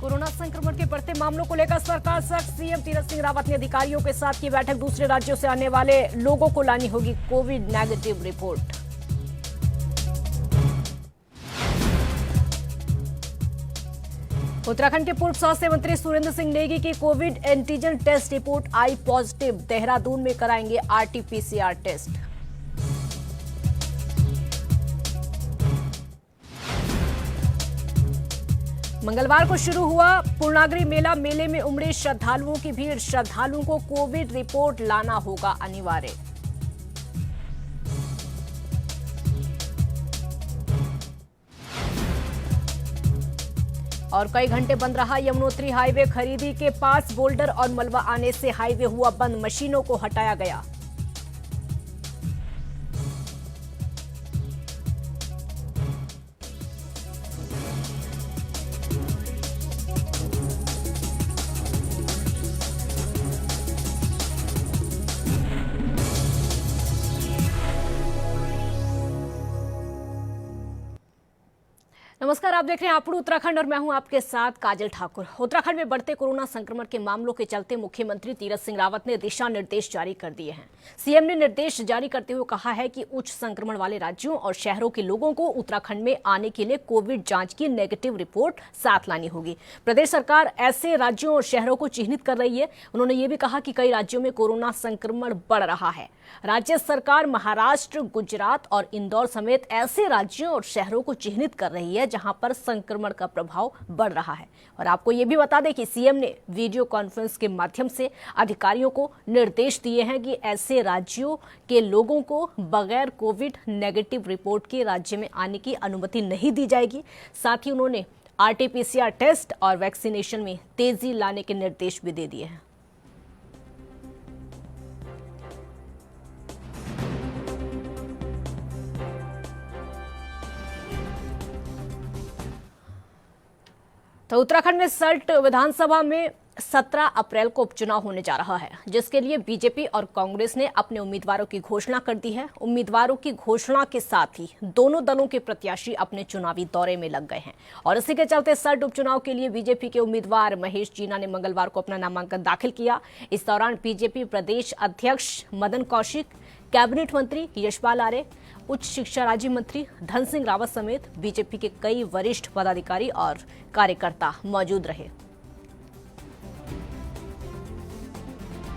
Corona संक्रमण के बढ़ते मामलों को लेकर सरकार सख्त। सीएम तीरथ सिंह रावत ने अधिकारियों के साथ की बैठक। दूसरे राज्यों से आने वाले लोगों को लानी होगी कोविड नेगेटिव रिपोर्ट। उत्तराखंड के पूर्व स्वास्थ्य मंत्री सुरेंद्र सिंह नेगी की कोविड एंटीजन टेस्ट रिपोर्ट आई पॉजिटिव। देहरादून में कराएंगे आरटी-पीसीआर टेस्ट। मंगलवार को शुरू हुआ पूर्णागिरि मेला। मेले में उमड़ी श्रद्धालुओं की भीड़। श्रद्धालुओं को कोविड रिपोर्ट लाना होगा अनिवार्य। और कई घंटे बंद रहा यमुनोत्री हाईवे। खरीदी के पास बोल्डर और मलबा आने से हाईवे हुआ बंद। मशीनों को हटाया गया। नमस्कार, आप देख रहे हैं आपड़ू उत्तराखंड और मैं हूं आपके साथ काजल ठाकुर। उत्तराखंड में बढ़ते कोरोना संक्रमण के मामलों के चलते मुख्यमंत्री तीरथ सिंह रावत ने दिशा निर्देश जारी कर दिए हैं। सीएम ने निर्देश जारी करते हुए कहा है कि उच्च संक्रमण वाले राज्यों और शहरों के लोगों को उत्तराखंड में आने के लिए कोविड जांच की नेगेटिव रिपोर्ट साथ लानी होगी। प्रदेश सरकार ऐसे राज्यों और शहरों को चिन्हित कर रही है। उन्होंने ये भी कहा कि कई राज्यों में कोरोना संक्रमण बढ़ रहा है। राज्य सरकार महाराष्ट्र, गुजरात और इंदौर समेत ऐसे राज्यों और शहरों को चिन्हित कर रही है जहां पर संक्रमण का प्रभाव बढ़ रहा है। और आपको ये भी बता दें कि सीएम ने वीडियो कॉन्फ्रेंस के माध्यम से अधिकारियों को निर्देश दिए हैं कि ऐसे राज्यों के लोगों को बगैर कोविड नेगेटिव रिपोर्ट के राज्य में आने की अनुमति नहीं दी जाएगी। साथ ही उन्होंने आरटी-पीसीआर टेस्ट और वैक्सीनेशन में तेजी लाने के निर्देश भी दे दिए हैं। तो उत्तराखंड में सल्ट विधानसभा में 17 अप्रैल को उपचुनाव होने जा रहा है, जिसके लिए बीजेपी और कांग्रेस ने अपने उम्मीदवारों की घोषणा कर दी है। उम्मीदवारों की घोषणा के साथ ही दोनों दलों के प्रत्याशी अपने चुनावी दौरे में लग गए हैं और इसी के चलते सल्ट उपचुनाव के लिए बीजेपी के उम्मीदवार महेश जीना ने मंगलवार को अपना नामांकन दाखिल किया। इस दौरान बीजेपी प्रदेश अध्यक्ष मदन कौशिक, कैबिनेट मंत्री यशपाल आर्य, उच्च शिक्षा राज्य मंत्री धन सिंह रावत समेत बीजेपी के कई वरिष्ठ पदाधिकारी और कार्यकर्ता मौजूद रहे।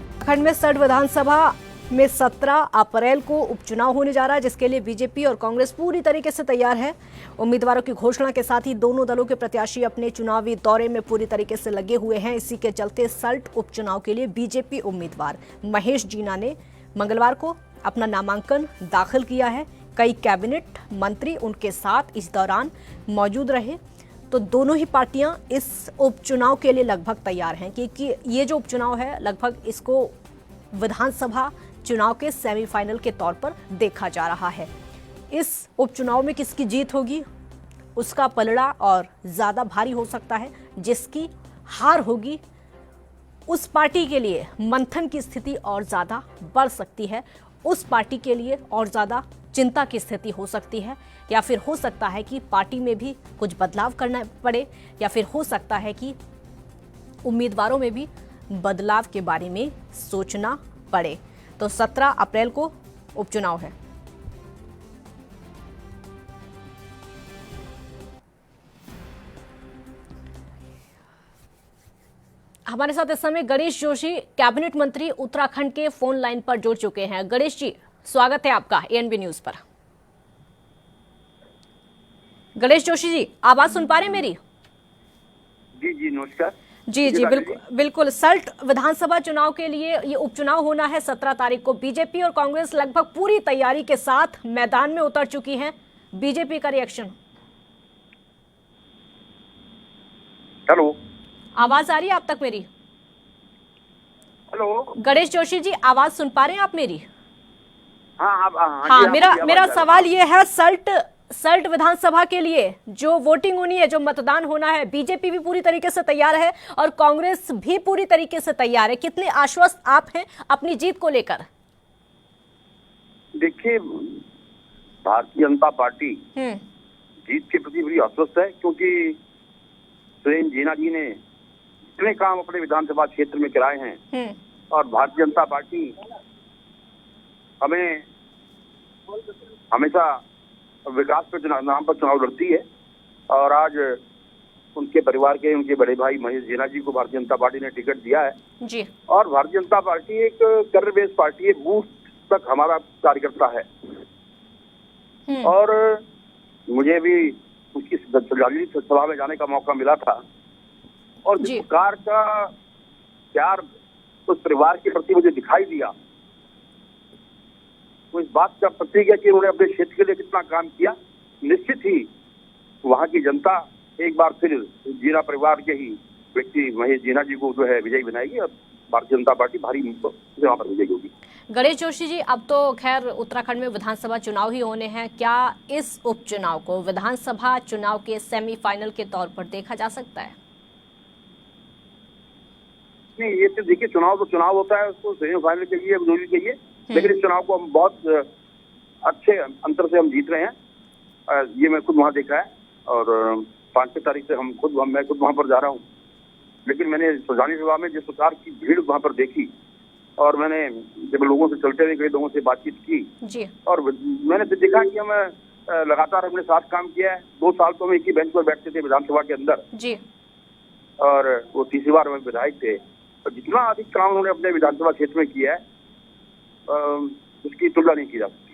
उत्तराखंड में सल्ट विधानसभा में 17 अप्रैल को उपचुनाव होने जा रहा है, जिसके लिए बीजेपी और कांग्रेस पूरी तरीके से तैयार है। उम्मीदवारों की घोषणा के साथ ही दोनों दलों के प्रत्याशी अपने चुनावी दौरे में पूरी तरीके से लगे हुए हैं। इसी के चलते सल्ट उपचुनाव के लिए बीजेपी उम्मीदवार महेश जीना ने मंगलवार को अपना नामांकन दाखिल किया है। कई कैबिनेट मंत्री उनके साथ इस दौरान मौजूद रहे। तो दोनों ही पार्टियां इस उपचुनाव के लिए लगभग तैयार हैं, क्योंकि ये जो उपचुनाव है लगभग इसको विधानसभा चुनाव के सेमीफाइनल के तौर पर देखा जा रहा है। इस उपचुनाव में किसकी जीत होगी उसका पलड़ा और ज्यादा भारी हो सकता है। जिसकी हार होगी उस पार्टी के लिए मंथन की स्थिति और ज्यादा बढ़ सकती है। उस पार्टी के लिए और ज्यादा चिंता की स्थिति हो सकती है, या फिर हो सकता है कि पार्टी में भी कुछ बदलाव करना पड़े, या फिर हो सकता है कि उम्मीदवारों में भी बदलाव के बारे में सोचना पड़े। तो 17 अप्रैल को उपचुनाव है। हमारे साथ इस समय गणेश जोशी, कैबिनेट मंत्री, उत्तराखंड के फोन लाइन पर जुड़ चुके हैं। गणेश जी, स्वागत है आपका एएनबी न्यूज पर। गणेश जोशी जी, आवाज सुन पा रहे हैं मेरी? जी जी, नमस्कार। जी, बिल्कुल। सल्ट विधानसभा चुनाव के लिए ये उपचुनाव होना है 17 तारीख को। बीजेपी और कांग्रेस लगभग पूरी तैयारी के साथ मैदान में उतर चुकी हैं। बीजेपी का रिएक्शन? हेलो, आवाज आ रही है आप तक मेरी? हेलो गणेश जोशी जी, आवाज सुन पा रहे हैं आप मेरी? हाँ, मेरा सवाल ये है, सल्ट विधानसभा के लिए जो वोटिंग होनी है, जो मतदान होना है, बीजेपी भी पूरी तरीके से तैयार है और कांग्रेस भी पूरी तरीके से तैयार है। कितने आश्वस्त आप हैं अपनी जीत को लेकर? देखिए, भारतीय जनता पार्टी जीत के प्रति बड़ी आश्वस्त है, क्योंकि सुरेंद्र जीना जी ने इतने काम अपने विधानसभा क्षेत्र में कराए हैं और भारतीय जनता पार्टी हमें हमेशा विकास के नाम पर चुनाव लड़ती है। और आज उनके परिवार के उनके बड़े भाई महेश जीना जी को भारतीय जनता पार्टी ने टिकट दिया है जी। और भारतीय जनता पार्टी एक करियर बेस्ड पार्टी है, बूथ तक हमारा कार्यकर्ता है। और मुझे भी उसकी राजनीतिक सभा में जाने का मौका मिला था और जिस प्रकार का प्यार उस परिवार के प्रति मुझे दिखाई दिया, तो इस बात का प्रतीक है कि उन्होंने अपने क्षेत्र के लिए कितना काम किया। निश्चित ही वहां की जनता एक बार फिर जीना परिवार के ही व्यक्ति महेश जीना जी को जो है विजयी बनाएगी और भारतीय जनता पार्टी भारी वहां पर विजयी होगी। गणेश जोशी जी, अब तो खैर उत्तराखंड में विधानसभा चुनाव ही होने हैं, क्या इस उपचुनाव को विधानसभा चुनाव के सेमीफाइनल के तौर पर देखा जा सकता है? नहीं, ये तो देखिए, चुनाव तो चुनाव होता है, उसको सेमीफाइनल के लिए जोड़ी के लिए, लेकिन इस चुनाव को हम बहुत अच्छे अंतर से हम जीत रहे हैं। ये मैं खुद वहां देखा है और 5 तारीख से मैं खुद वहां पर जा रहा हूँ। लेकिन मैंने सुजानी सभा में जिस प्रकार की भीड़ वहां पर देखी और मैंने जब लोगों से चलते हुए कई लोगों से बातचीत की जी। और मैंने तो देखा कि हम लगातार अपने साथ काम किया है। 2 साल तो हम एक ही बेंच पर बैठते थे विधानसभा के अंदर जी, और वो तीसरी बार में विधायक थे। और जितना अधिक काम उन्होंने अपने विधानसभा क्षेत्र में किया है उसकी तुलना नहीं की जा सकती।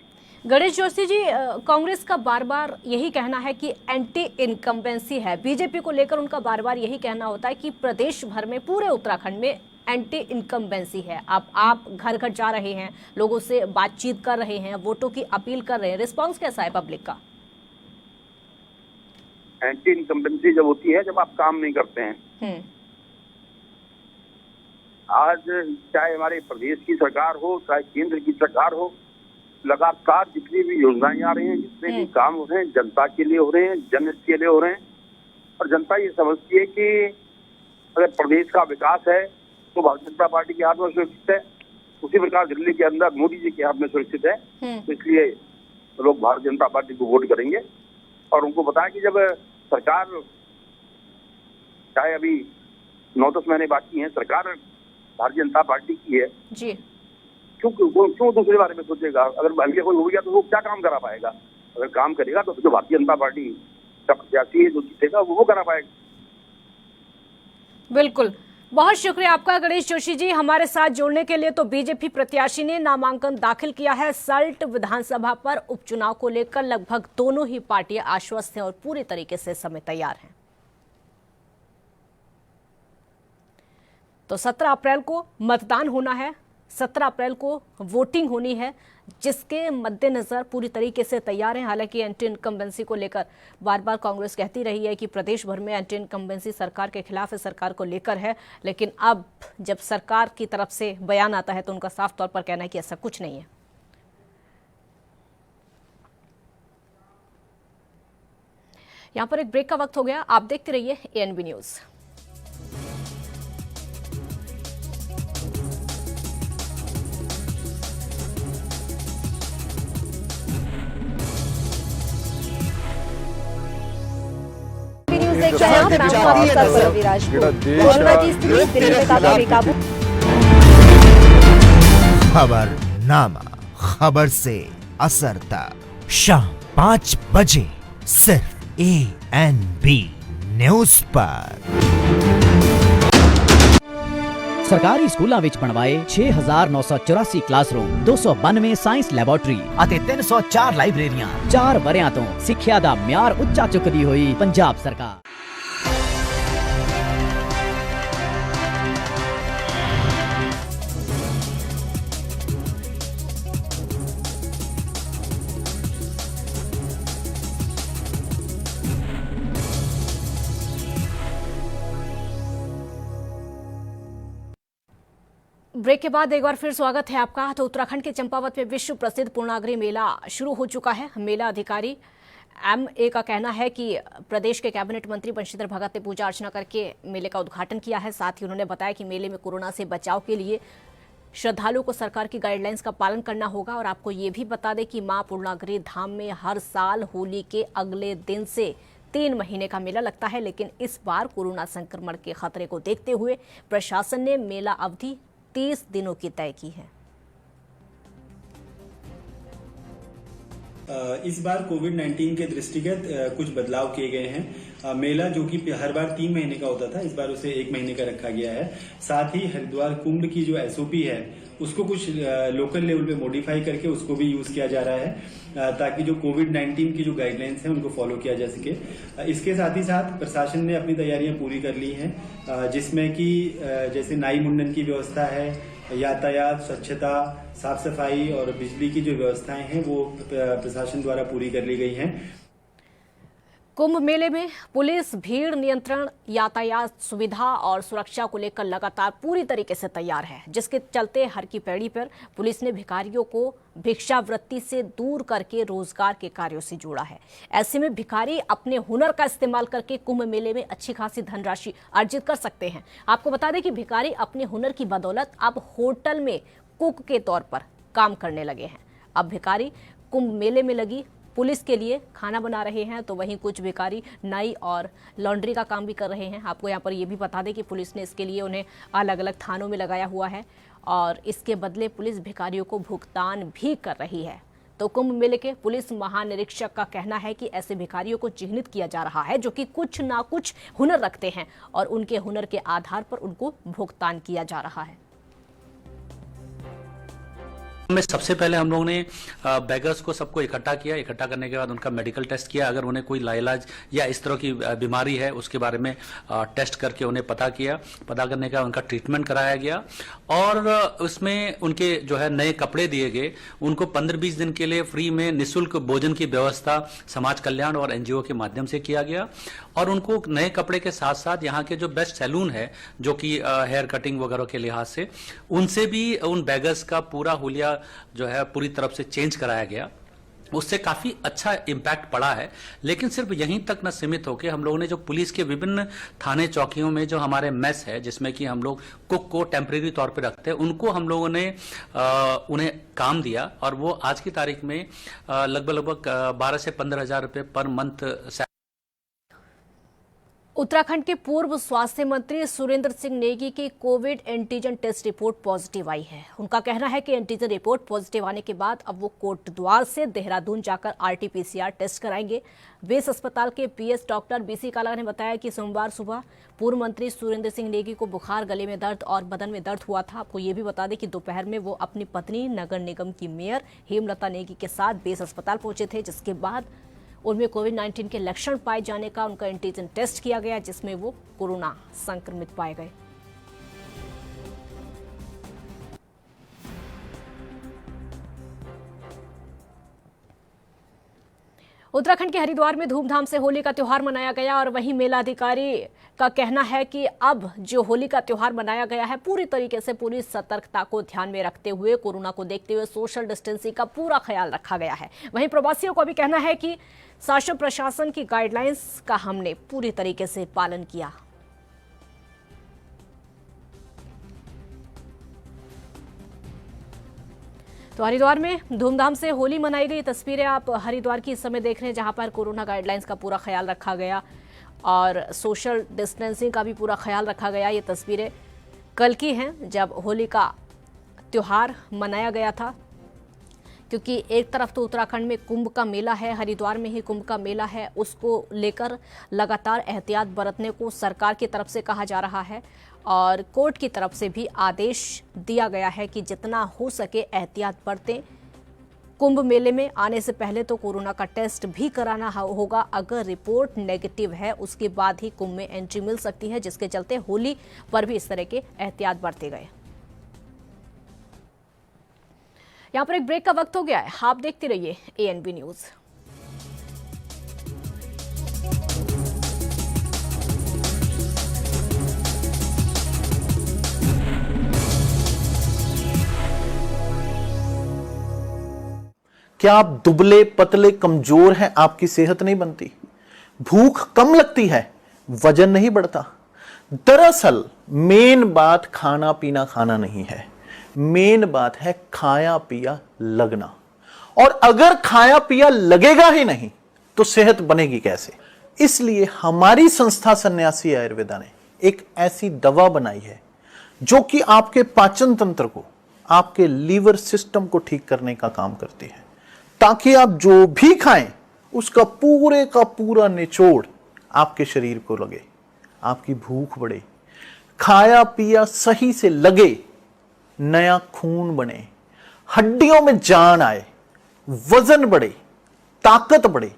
गणेश जोशी जी, कांग्रेस का बार बार यही कहना है कि एंटी इनकम्बेंसी है, बीजेपी को लेकर उनका बार बार यही कहना होता है कि प्रदेश भर में, पूरे उत्तराखंड में एंटी इनकम्बेंसी है। आप घर घर जा रहे हैं, लोगों से बातचीत कर रहे हैं, वोटों की अपील कर रहे हैं, रिस्पांस कैसा है पब्लिक का? एंटी इनकम्बेंसी जब होती है जब आप काम नहीं करते हैं। आज चाहे हमारे प्रदेश की सरकार हो चाहे केंद्र की सरकार हो, लगातार जितनी भी योजनाएं आ रही हैं, जितने भी काम हो रहे हैं, जनता के लिए हो रहे हैं, जनहित के लिए हो रहे हैं। और जनता ये समझती है कि अगर प्रदेश का विकास है तो भारतीय जनता पार्टी के हाथ में सुरक्षित है, उसी प्रकार दिल्ली के अंदर मोदी जी के हाथ में सुरक्षित है। तो इसलिए लोग भारतीय जनता पार्टी को वोट करेंगे। और उनको बताया कि जब सरकार, चाहे अभी 9-10 महीने बाकी हैं, सरकार भारतीय जनता पार्टी की है जी, क्यों दूसरे बारे में सोचेगा? अगर एमपी कोई हो गया तो वो क्या काम करा पाएगा? अगर काम करेगा तो जो भारतीय जनता पार्टी का प्रत्याशी है जो जीतेगा वो करा पाएगा। बिल्कुल, बहुत शुक्रिया आपका गणेश जोशी जी हमारे साथ जुड़ने के लिए। तो बीजेपी प्रत्याशी ने नामांकन दाखिल किया है। सल्ट विधानसभा पर उपचुनाव को लेकर लगभग दोनों ही पार्टियां आश्वस्त हैं और पूरी तरीके से समय तैयार हैं। तो 17 अप्रैल को मतदान होना है, 17 अप्रैल को वोटिंग होनी है, जिसके मद्देनजर पूरी तरीके से तैयार हैं। हालांकि एंटी इनकम्बेंसी को लेकर बार बार कांग्रेस कहती रही है कि प्रदेश भर में एंटी इनकम्बेंसी सरकार के खिलाफ है, सरकार को लेकर है। लेकिन अब जब सरकार की तरफ से बयान आता है तो उनका साफ तौर पर कहना है कि ऐसा कुछ नहीं है। यहां पर एक ब्रेक का वक्त हो गया। आप देखते रहिए ANB न्यूज। खबरनामा, खबर से असर तक शाम 5 बजे सिर्फ ANB न्यूज पर। सरकारी स्कूलों ਵਿੱਚ ਬਣਵਾਏ 6984 ਕਲਾਸਰੂਮ, 292 ਸਾਇੰਸ ਲੈਬੋਰੇਟਰੀ ਅਤੇ 304 ਲਾਇਬ੍ਰੇਰੀਆਂ। 4 ਵਰਿਆਂ ਤੋਂ ਸਿੱਖਿਆ ਦਾ ਮਿਆਰ ਉੱਚਾ ਚੁੱਕਦੀ ਹੋਈ ਪੰਜਾਬ ਸਰਕਾਰ। ब्रेक के बाद एक बार फिर स्वागत है आपका। तो उत्तराखंड के चंपावत में विश्व प्रसिद्ध पूर्णागिरि मेला शुरू हो चुका है। मेला अधिकारी MA का कहना है कि प्रदेश के कैबिनेट मंत्री बंशीधर भगत ने पूजा अर्चना करके मेले का उद्घाटन किया है। साथ ही उन्होंने बताया कि मेले में कोरोना से बचाव के लिए श्रद्धालुओं को सरकार की गाइडलाइंस का पालन करना होगा। और आपको ये भी बता दें कि मां पूर्णागिरि धाम में हर साल होली के अगले दिन से 3 महीने का मेला लगता है, लेकिन इस बार कोरोना संक्रमण के खतरे को देखते हुए प्रशासन ने मेला अवधि 30 दिनों की तय की है। इस बार कोविड-19 के दृष्टिगत कुछ बदलाव किए गए हैं। मेला जो कि हर बार 3 महीने का होता था, इस बार उसे 1 महीने का रखा गया है। साथ ही हरिद्वार कुंभ की जो एसओपी है उसको कुछ लोकल लेवल पे मॉडिफाई करके उसको भी यूज किया जा रहा है, ताकि जो कोविड-19 की जो गाइडलाइंस हैं उनको फॉलो किया जा सके। इसके साथ ही साथ प्रशासन ने अपनी तैयारियां पूरी कर ली हैं, जिसमें कि जैसे नाई मुंडन की व्यवस्था है, यातायात, स्वच्छता, साफ सफाई और बिजली की जो व्यवस्थाएं हैं वो प्रशासन द्वारा पूरी कर ली गई हैं। कुंभ मेले में पुलिस भीड़ नियंत्रण, यातायात सुविधा और सुरक्षा को लेकर लगातार पूरी तरीके से तैयार है, जिसके चलते हर की पैड़ी पर पुलिस ने भिखारियों को भिक्षावृत्ति से दूर करके रोजगार के कार्यों से जोड़ा है। ऐसे में भिखारी अपने हुनर का इस्तेमाल करके कुंभ मेले में अच्छी खासी धनराशि अर्जित कर सकते हैं। आपको बता दें कि भिखारी अपने हुनर की बदौलत अब होटल में कुक के तौर पर काम करने लगे हैं। अब भिखारी कुंभ मेले में लगी पुलिस के लिए खाना बना रहे हैं, तो वहीं कुछ भिखारी नाई और लॉन्ड्री का काम भी कर रहे हैं। आपको यहाँ पर यह भी बता दें कि पुलिस ने इसके लिए उन्हें अलग अलग थानों में लगाया हुआ है और इसके बदले पुलिस भिखारियों को भुगतान भी कर रही है। तो कुंभ मेले के पुलिस महानिरीक्षक का कहना है कि ऐसे भिखारियों को चिन्हित किया जा रहा है जो कि कुछ ना कुछ हुनर रखते हैं और उनके हुनर के आधार पर उनको भुगतान किया जा रहा है। में सबसे पहले हम लोगों ने बेगर्स को सबको इकट्ठा किया। इकट्ठा करने के बाद उनका मेडिकल टेस्ट किया। अगर उन्हें कोई लाइलाज या इस तरह की बीमारी है उसके बारे में टेस्ट करके उन्हें पता किया। पता करने का उनका ट्रीटमेंट कराया गया और उसमें उनके जो है नए कपड़े दिए गए। उनको 15-20 दिन के लिए फ्री में निःशुल्क भोजन की व्यवस्था समाज कल्याण और एनजीओ के माध्यम से किया गया और उनको नए कपड़े के साथ साथ यहाँ के जो बेस्ट सैलून है जो कि हेयर कटिंग वगैरह के लिहाज से, उनसे भी उन बेगर्स का पूरा हुलिया जो है पूरी तरफ से चेंज कराया गया। उससे काफी अच्छा इम्पैक्ट पड़ा है। लेकिन सिर्फ यहीं तक न सीमित होकर हम लोगों ने जो पुलिस के विभिन्न थाने चौकियों में जो हमारे मेस है जिसमें कि हम लोग कुक को टेम्परेरी तौर पे रखते हैं, उनको हम लोगों ने उन्हें काम दिया और वो आज की तारीख में लगभग 12 से 15 हजार रुपये पर मंथ। उत्तराखंड के पूर्व स्वास्थ्य मंत्री सुरेंद्र सिंह नेगी की covid antigen test report positive आई है। उनका कहना है कि एंटीजन रिपोर्ट पॉजिटिव आने के बाद अब वो कोटद्वार से देहरादून जाकर आरटी-पीसीआर टेस्ट कराएंगे। बेस अस्पताल के पीएस डॉक्टर बीसी काला ने बताया कि सोमवार सुबह पूर्व मंत्री सुरेंद्र सिंह नेगी को बुखार, गले में दर्द और बदन में दर्द हुआ था। आपको ये भी बता दें कि दोपहर में वो अपनी पत्नी, नगर निगम की मेयर हेमलता नेगी के साथ बेस अस्पताल पहुंचे थे, जिसके बाद उनमें कोविड-19 के लक्षण पाए जाने का उनका एंटीजन टेस्ट किया गया, जिसमें वो कोरोना संक्रमित पाए गए। उत्तराखंड के हरिद्वार में धूमधाम से होली का त्योहार मनाया गया और वहीं मेलाधिकारी का कहना है कि अब जो होली का त्योहार मनाया गया है पूरी तरीके से पूरी सतर्कता को ध्यान में रखते हुए, कोरोना को देखते हुए सोशल डिस्टेंसिंग का पूरा ख्याल रखा गया है। वहीं प्रवासियों को भी कहना है कि शासन प्रशासन की गाइडलाइंस का हमने पूरी तरीके से पालन किया। तो हरिद्वार में धूमधाम से होली मनाई गई। तस्वीरें आप हरिद्वार की इस समय देख रहे हैं, जहां पर कोरोना गाइडलाइंस का पूरा ख्याल रखा गया और सोशल डिस्टेंसिंग का भी पूरा ख्याल रखा गया। ये तस्वीरें कल की हैं जब होली का त्यौहार मनाया गया था, क्योंकि एक तरफ तो उत्तराखंड में कुंभ का मेला है, हरिद्वार में ही कुंभ का मेला है, उसको लेकर लगातार एहतियात बरतने को सरकार की तरफ से कहा जा रहा है और कोर्ट की तरफ से भी आदेश दिया गया है कि जितना हो सके एहतियात बरतें। कुंभ मेले में आने से पहले तो कोरोना का टेस्ट भी कराना होगा। अगर रिपोर्ट नेगेटिव है उसके बाद ही कुंभ में एंट्री मिल सकती है, जिसके चलते होली पर भी इस तरह के एहतियात बरते गए। यहाँ पर एक ब्रेक का वक्त हो गया है, आप देखते रहिए ANB न्यूज। क्या आप दुबले पतले कमजोर हैं? आपकी सेहत नहीं बनती, भूख कम लगती है, वजन नहीं बढ़ता। दरअसल मेन बात खाना पीना खाना नहीं है, मेन बात है खाया पिया लगना। और अगर खाया पिया लगेगा ही नहीं तो सेहत बनेगी कैसे? इसलिए हमारी संस्था सन्यासी आयुर्वेदा ने एक ऐसी दवा बनाई है जो कि आपके पाचन तंत्र को, आपके लीवर सिस्टम को ठीक करने का काम करती है, ताकि आप जो भी खाएं उसका पूरे का पूरा निचोड़ आपके शरीर को लगे, आपकी भूख बढ़े, खाया पिया सही से लगे, नया खून बने, हड्डियों में जान आए, वजन बढ़े, ताकत बढ़े,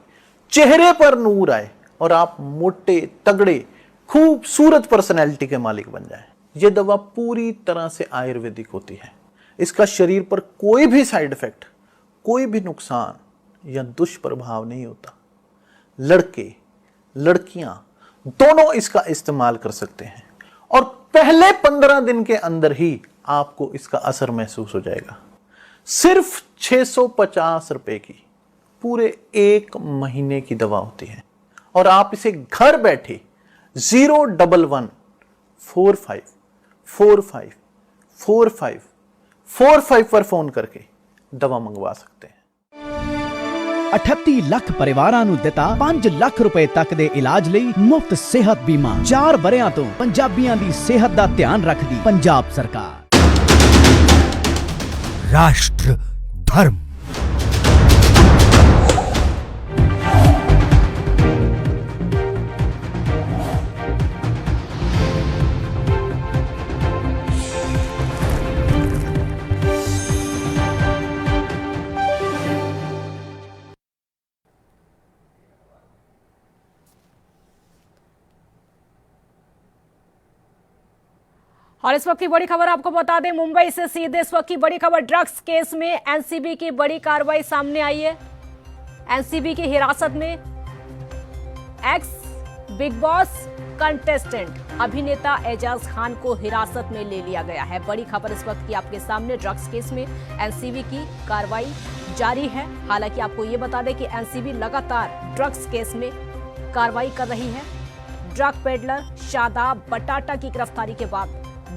चेहरे पर नूर आए और आप मोटे तगड़े खूबसूरत पर्सनैलिटी के मालिक बन जाएं। यह दवा पूरी तरह से आयुर्वेदिक होती है। इसका शरीर पर कोई भी साइड इफेक्ट, कोई भी नुकसान या दुष्प्रभाव नहीं होता। लड़के लड़कियां दोनों इसका इस्तेमाल कर सकते हैं और पहले 15 दिन के अंदर ही आपको इसका असर महसूस हो जाएगा। सिर्फ 650 रुपए की पूरे 1 महीने की दवा होती है और आप इसे घर बैठे 01145454545 पर फोन करके दवा मंगवा सकते हैं। 38 ਲੱਖ ਪਰਿਵਾਰਾਂ ਨੂੰ ਦਿੱਤਾ 5 ਲੱਖ ਰੁਪਏ ਤੱਕ ਦੇ ਇਲਾਜ ਲਈ ਮੁਫਤ ਸਿਹਤ ਬੀਮਾ। 4 ਵਰਿਆਂ ਤੋਂ ਪੰਜਾਬੀਆਂ ਦੀ ਸਿਹਤ ਦਾ ਧਿਆਨ ਰੱਖਦੀ ਪੰਜਾਬ ਸਰਕਾਰ। राष्ट्र धर्म। और इस वक्त की बड़ी खबर आपको बता दें, मुंबई से सीधे इस वक्त की बड़ी खबर, ड्रग्स केस में एनसीबी की बड़ी कार्रवाई सामने आई है। एनसीबी की हिरासत में एक्स बिग बॉस कंटेस्टेंट अभिनेता एजाज खान को हिरासत में ले लिया गया है। बड़ी खबर इस वक्त की आपके सामने, ड्रग्स केस में एनसीबी की कार्रवाई जारी है। हालांकि आपको ये बता दें कि एनसीबी लगातार ड्रग्स केस में कार्रवाई कर रही है। ड्रग पेडलर शादाब बटाटा की गिरफ्तारी के बाद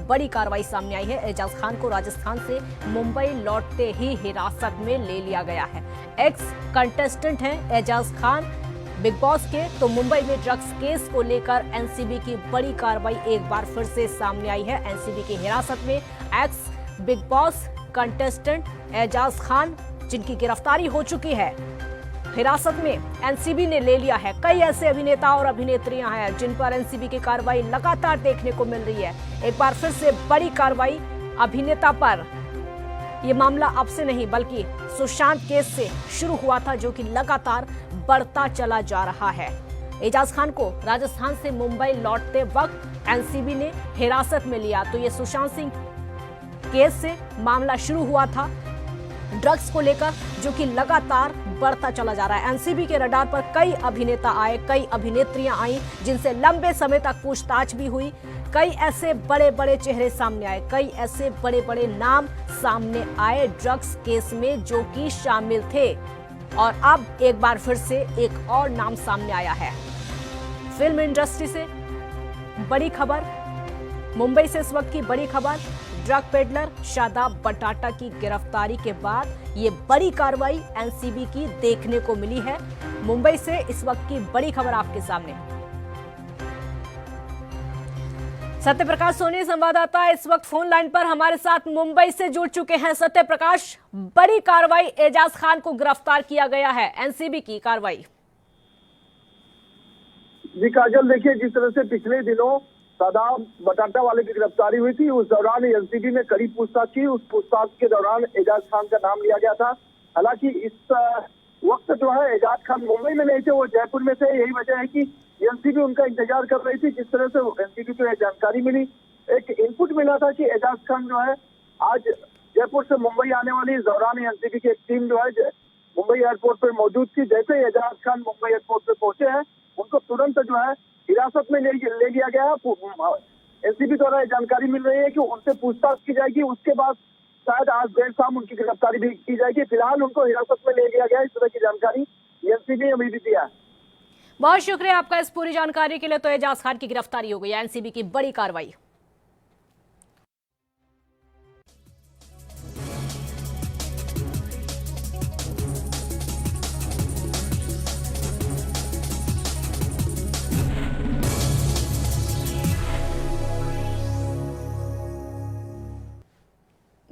बड़ी कार्रवाई सामने आई है। एजाज खान को राजस्थान से मुंबई लौटते ही हिरासत में ले लिया गया है। एक्स कंटेस्टेंट हैं एजाज खान बिग बॉस के, तो मुंबई में ड्रग्स केस को लेकर एनसीबी की बड़ी कार्रवाई एक बार फिर से सामने आई है। एनसीबी की हिरासत में ex Bigg Boss contestant Ejaz Khan, जिनकी गिरफ्तारी हो चुकी है, हिरासत में एनसीबी ने ले लिया है। कई ऐसे अभिनेता और अभिनेत्रियां हैं जिन पर एनसीबी की कार्रवाई लगातार देखने को मिल रही है। एक बार फिर से बड़ी कार्रवाई अभिनेता पर। यह मामला अब से नहीं बल्कि सुशांत केस से शुरू हुआ था, जो कि लगातार बढ़ता चला जा रहा है। एजाज खान को राजस्थान से मुंबई लौटते वक्त एनसीबी ने हिरासत में लिया, तो ये सुशांत सिंह केस से मामला शुरू हुआ था ड्रग्स को लेकर, जो कि लगातार बढ़ता चला जा रहा है। एनसीबी के रडार पर कई अभिनेता आए, कई अभिनेत्रियां आई, जिनसे लंबे समय तक पूछताछ भी हुई। कई ऐसे बड़े बड़े चेहरे सामने आए, कई ऐसे बड़े बड़े नाम सामने आए ड्रग्स केस में, जो कि शामिल थे। और अब एक बार फिर से एक और नाम सामने आया है। फिल्म इंडस्ट्री से बड़ी खबर, मुंबई से इस वक्त की बड़ी खबर, ड्रग पेडलर शादाब बटाटा की गिरफ्तारी के बाद ये बड़ी कार्रवाई एनसीबी की देखने को मिली है। मुंबई से इस वक्त की बड़ी खबर आपके सामने। सत्य प्रकाश सोनी संवाददाता इस वक्त फोन लाइन पर हमारे साथ मुंबई से जुड़ चुके हैं। सत्य प्रकाश, बड़ी कार्रवाई, एजाज खान को गिरफ्तार किया गया है, एनसीबी की कार्रवाई। जी काजल, देखिए जिस तरह से पिछले दिनों शादाब बटाटा वाले की गिरफ्तारी हुई थी, उस दौरान एनसीबी ने कड़ी पूछताछ की। उस पूछताछ के दौरान एजाज खान का नाम लिया गया था। हालांकि इस वक्त जो है एजाज खान मुंबई में नहीं थे, वो जयपुर में थे। यही वजह है कि एनसीबी उनका इंतजार कर रही थी। जिस तरह से एनसीबी को जानकारी मिली, एक इनपुट मिला था कि एजाज खान जो है आज जयपुर से मुंबई आने वाली। इस दौरान एनसीबी की एक टीम जो है मुंबई एयरपोर्ट पर मौजूद थी। जैसे ही एजाज खान मुंबई एयरपोर्ट पर पहुंचे हैं, उनको तुरंत जो है हिरासत में ले लिया गया है। एनसीबी द्वारा जानकारी मिल रही है कि उनसे पूछताछ की जाएगी, उसके बाद शायद आज देर शाम उनकी गिरफ्तारी भी की जाएगी। फिलहाल उनको हिरासत में ले लिया गया है। इस तरह की जानकारी एनसीबी ने अभी भी दिया है। बहुत शुक्रिया आपका इस पूरी जानकारी के लिए। तो एजाज खान की गिरफ्तारी हो गई है, एनसीबी की बड़ी कार्रवाई।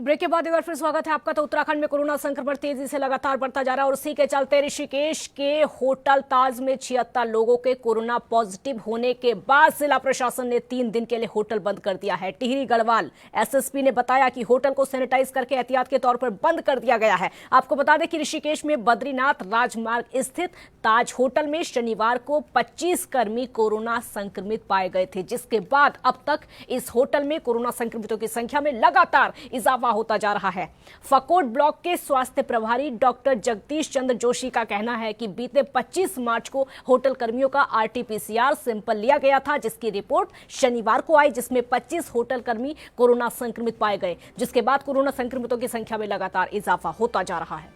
ब्रेक के बाद एक बार फिर स्वागत है आपका। तो उत्तराखंड में कोरोना संक्रमण तेजी से लगातार बढ़ता जा रहा है और उसी के चलते ऋषिकेश के होटल ताज में 76 लोगों के कोरोना पॉजिटिव होने के बाद जिला प्रशासन ने 3 दिन के लिए होटल बंद कर दिया है। टिहरी गढ़वाल एसएसपी ने बताया कि होटल को सैनिटाइज करके एहतियात के तौर पर बंद कर दिया गया है। आपको बता दें कि ऋषिकेश में बद्रीनाथ राजमार्ग स्थित ताज होटल में शनिवार को 25 कर्मी कोरोना संक्रमित पाए गए थे, जिसके बाद अब तक इस होटल में कोरोना संक्रमितों की संख्या में लगातार इजाफा होता जा रहा है। फकोट ब्लॉक के स्वास्थ्य प्रभारी डॉक्टर जगदीश चंद्र जोशी का कहना है कि बीते 25 मार्च को होटल कर्मियों का आरटीपीसीआर सैंपल लिया गया था, जिसकी रिपोर्ट शनिवार को आई, जिसमें 25 होटल कर्मी कोरोना संक्रमित पाए गए, जिसके बाद कोरोना संक्रमितों की संख्या में लगातार इजाफा होता जा रहा है।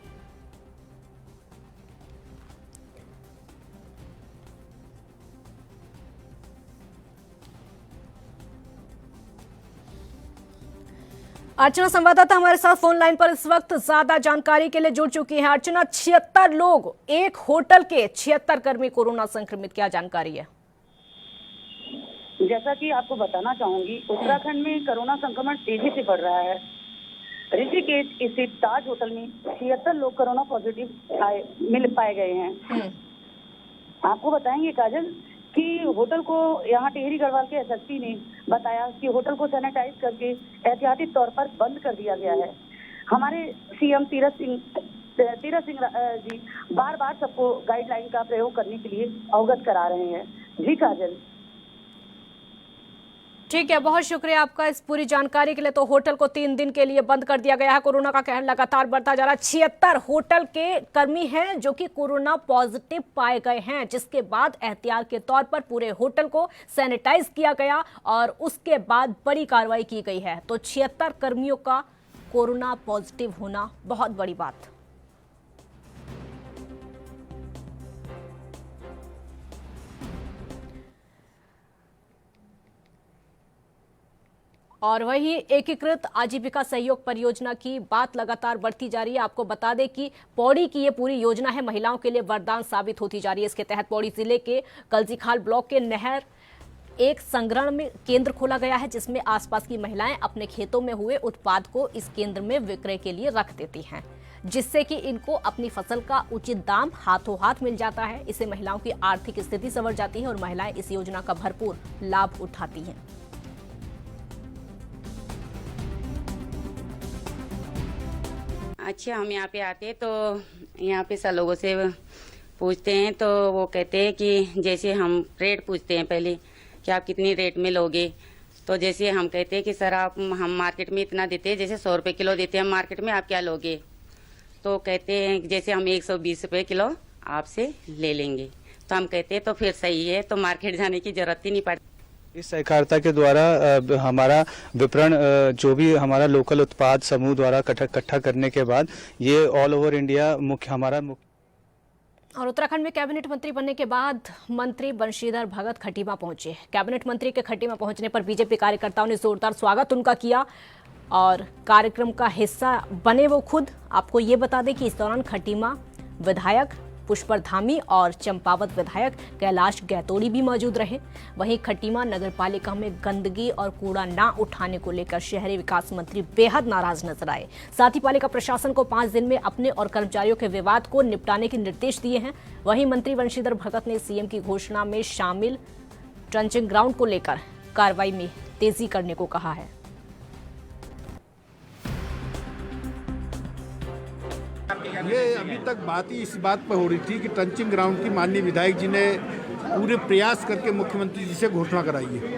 अर्चना संवाददाता हमारे साथ फोन लाइन पर इस वक्त ज्यादा जानकारी के लिए जुड़ चुकी हैं। अर्चना, 76 लोग, एक होटल के 76 कर्मी कोरोना संक्रमित, क्या जानकारी है? जैसा कि आपको बताना चाहूंगी, उत्तराखंड में कोरोना संक्रमण तेजी से बढ़ रहा है। ऋषिकेश स्थित ताज होटल में 76 लोग कोरोना पॉजिटिव मिल पाए गए हैं। आपको बताएंगे काजल कि होटल को यहाँ टिहरी गढ़वाल के एसएसपी ने बताया कि होटल को सैनिटाइज करके एहतियाती तौर पर बंद कर दिया गया है। हमारे सीएम तीरथ सिंह जी बार बार सबको गाइडलाइन का प्रयोग करने के लिए अवगत करा रहे हैं। जी काजल। ठीक है, बहुत शुक्रिया आपका इस पूरी जानकारी के लिए। तो होटल को 3 दिन के लिए बंद कर दिया गया है। कोरोना का कहर लगातार बढ़ता जा रहा है। 76 होटल के कर्मी हैं जो कि कोरोना पॉजिटिव पाए गए हैं, जिसके बाद एहतियात के तौर पर पूरे होटल को सैनिटाइज किया गया और उसके बाद बड़ी कार्रवाई की गई है। तो 76 कर्मियों का कोरोना पॉजिटिव होना बहुत बड़ी बात। और वही एकीकृत आजीविका सहयोग परियोजना की बात लगातार बढ़ती जा रही है। आपको बता दें कि पौड़ी की ये पूरी योजना है, महिलाओं के लिए वरदान साबित होती जा रही है। इसके तहत पौड़ी जिले के कलजीखाल ब्लॉक के नहर एक संग्रहण में केंद्र खोला गया है, जिसमें आसपास की महिलाएं अपने खेतों में हुए उत्पाद को इस केंद्र में विक्रय के लिए रख देती हैं, जिससे कि इनको अपनी फसल का उचित दाम हाथों हाथ मिल जाता है। इससे महिलाओं की आर्थिक स्थिति संवर जाती है और महिलाएं इस योजना का भरपूर लाभ उठाती हैं। अच्छा, हम यहाँ पे आते हैं तो यहाँ पे सब लोगों से पूछते हैं, तो वो कहते हैं कि जैसे हम रेट पूछते हैं पहले कि आप कितनी रेट में लोगे, तो जैसे हम कहते हैं कि सर आप हम मार्केट में इतना देते हैं, जैसे 100 रुपये किलो देते हैं हम मार्केट में, आप क्या लोगे? तो कहते हैं जैसे हम 120 रुपये किलो आपसे ले लेंगे। तो हम कहते हैं तो फिर सही है, तो मार्केट जाने की जरूरत ही नहीं पड़ती। इस सहकारिता के द्वारा हमारा विपणन जो भी हमारा लोकल उत्पाद समूह द्वारा इकट्ठा करने के बाद ये ऑल ओवर इंडिया हमारा और उत्तराखंड में कैबिनेट मंत्री बनने के बाद मंत्री बंशीधर भगत खटीमा पहुंचे। कैबिनेट मंत्री के खटीमा पहुंचने पर बीजेपी कार्यकर्ताओं ने जोरदार स्वागत उनका किया और कार्यक्रम का हिस्सा बने वो खुद। आपको ये बता दें कि इस दौरान खटीमा विधायक पुष्पर धामी और चंपावत विधायक कैलाश गैतोड़ी भी मौजूद रहे। वहीं खटीमा नगरपालिका में गंदगी और कूड़ा ना उठाने को लेकर शहरी विकास मंत्री बेहद नाराज नजर आए। साथ ही पालिका प्रशासन को 5 दिन में अपने और कर्मचारियों के विवाद को निपटाने के निर्देश दिए हैं। वहीं मंत्री बंशीधर भगत ने सीएम की घोषणा में शामिल ट्रंचिंग ग्राउंड को लेकर कार्रवाई में तेजी करने को कहा है। ये अभी तक बात ही इस बात पर हो रही थी कि ट्रंचिंग ग्राउंड की माननीय विधायक जी ने पूरे प्रयास करके मुख्यमंत्री जी से घोषणा कराई है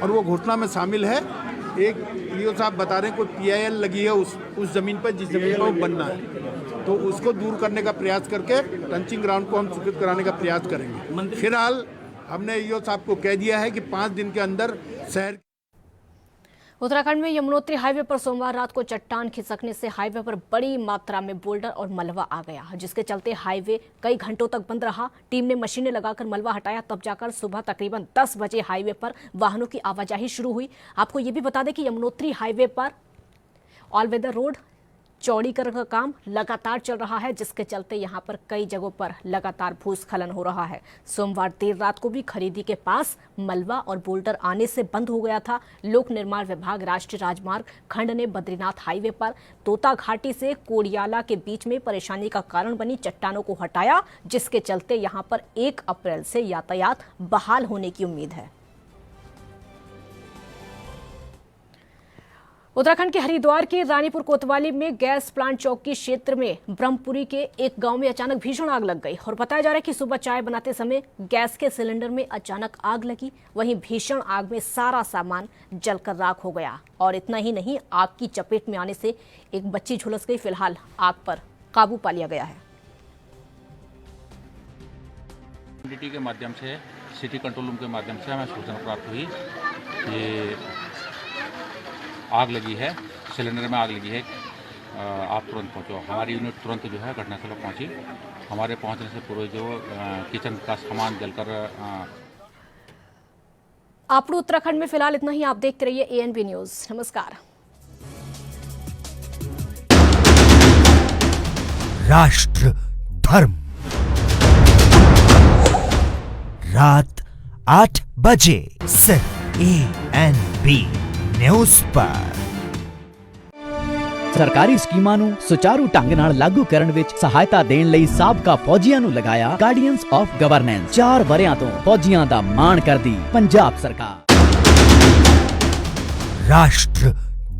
और वो घोषणा में शामिल है। एक ईओ साहब बता रहे हैं कोई पीआईएल लगी है उस जमीन पर जिस जमीन पर वो बनना है, तो उसको दूर करने का प्रयास करके ट्रंचिंग ग्राउंड को हम स्वीकृत कराने का प्रयास करेंगे। फिलहाल हमने ईओ साहब को कह दिया है कि 5 दिन के अंदर शहर। उत्तराखंड में यमुनोत्री हाईवे पर सोमवार रात को चट्टान खिसकने से हाईवे पर बड़ी मात्रा में बोल्डर और मलबा आ गया, जिसके चलते हाईवे कई घंटों तक बंद रहा। टीम ने मशीनें लगाकर मलबा हटाया, तब जाकर सुबह तकरीबन 10 बजे हाईवे पर वाहनों की आवाजाही शुरू हुई। आपको ये भी बता दें कि यमुनोत्री हाईवे पर ऑल वेदर रोड चौड़ीकरण का काम लगातार चल रहा है, जिसके चलते यहां पर कई जगहों पर लगातार भूस्खलन हो रहा है। सोमवार देर रात को भी खरीदी के पास मलबा और बोल्डर आने से बंद हो गया था। लोक निर्माण विभाग राष्ट्रीय राजमार्ग खंड ने बद्रीनाथ हाईवे पर तोता घाटी से कोड़ियाला के बीच में परेशानी का कारण बनी चट्टानों को हटाया, जिसके चलते यहां पर 1 अप्रैल से यातायात बहाल होने की उम्मीद है। उत्तराखंड के हरिद्वार के रानीपुर कोतवाली में गैस प्लांट चौकी क्षेत्र में ब्रह्मपुरी के एक गांव में अचानक भीषण आग लग गई और बताया जा रहा है कि सुबह चाय बनाते समय गैस के सिलेंडर में अचानक आग लगी। वहीं भीषण आग में सारा सामान जलकर राख हो गया और इतना ही नहीं, आग की चपेट में आने से एक बच्ची झुलस गई। फिलहाल आग पर काबू पा लिया गया है। एनडीटी के माध्यम से, सिटी कंट्रोल रूम के माध्यम से हमें सूचना प्राप्त हुई कि आग लगी है, सिलेंडर में आग लगी है, आप तुरंत पहुंचो। हमारी यूनिट तुरंत जो है घटनास्थल पर पहुंची। हमारे पहुंचने से पूर्व जो किचन का सामान जलकर आपड़ू उत्तराखंड में फिलहाल इतना ही। आप देखते रहिए एएनबी न्यूज। नमस्कार। राष्ट्र धर्म रात 8 बजे सिर्फ एएनबी न्यूज़ पर। ਸਰਕਾਰੀ ਸਕੀਮਾਂ ਨੂੰ ਸੁਚਾਰੂ ਢੰਗ ਨਾਲ ਲਾਗੂ ਕਰਨ ਵਿੱਚ ਸਹਾਇਤਾ ਦੇਣ ਲਈ ਸਾਬਕਾ ਫੌਜੀਆਂ ਨੂੰ ਲਗਾਇਆ ਗਾਰਡੀਅਨਸ ਆਫ ਗਵਰਨੈਂਸ। 4 ਵਰਿਆਂ ਤੋਂ ਫੌਜੀਆਂ ਦਾ ਮਾਣ ਕਰਦੀ ਪੰਜਾਬ ਸਰਕਾਰ। राष्ट्र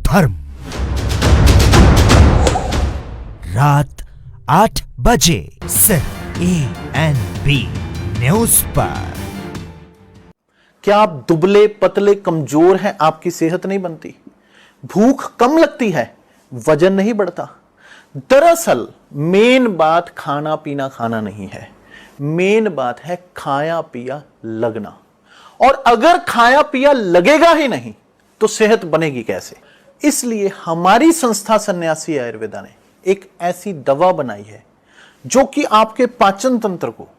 धर्म रात 8 बजे सिर्फ एएनबी न्यूज़ पर। क्या आप दुबले पतले कमजोर हैं, आपकी सेहत नहीं बनती, भूख कम लगती है, वजन नहीं बढ़ता? दरअसल मेन बात खाना पीना खाना नहीं है, मेन बात है खाया पिया लगना। और अगर खाया पिया लगेगा ही नहीं तो सेहत बनेगी कैसे? इसलिए हमारी संस्था सन्यासी आयुर्वेदा ने एक ऐसी दवा बनाई है जो कि आपके पाचन तंत्र को